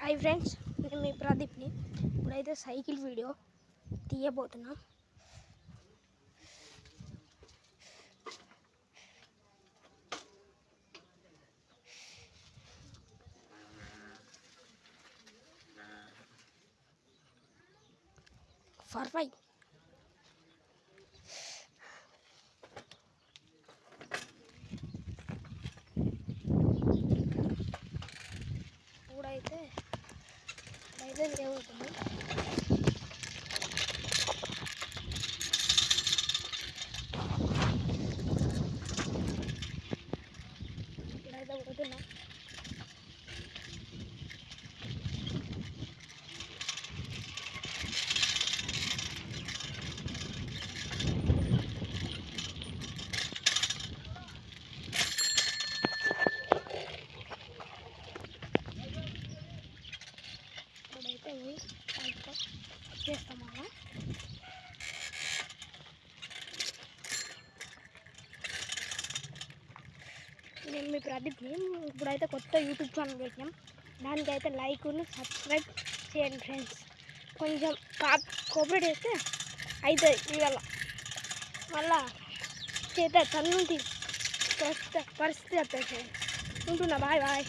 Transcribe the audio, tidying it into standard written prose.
Hi friends, నేను మీ ప్రదీప్ని. ఇప్పుడైతే cycle video తీయబోతున్నా. For ఇప్పుడైతే ఏమవుతుంది, ఇప్పుడైతే పోతున్నా. ఇప్పుడైతే పోయి చేస్తామన్నా. నేను మీ ప్రదీప్ని. ఇప్పుడైతే కొత్త యూట్యూబ్ ఛానల్ పెట్టినాం. దానికైతే లైక్ సబ్స్క్రైబ్ చేయండి ఫ్రెండ్స్. కొంచెం కోఆపరేట్ చేస్తే అవుతుంది. ఇవాళ మళ్ళా చేత తల్లుంటి పరిస్థితి వస్తుంది. ఉంటున్నా. Bye bye.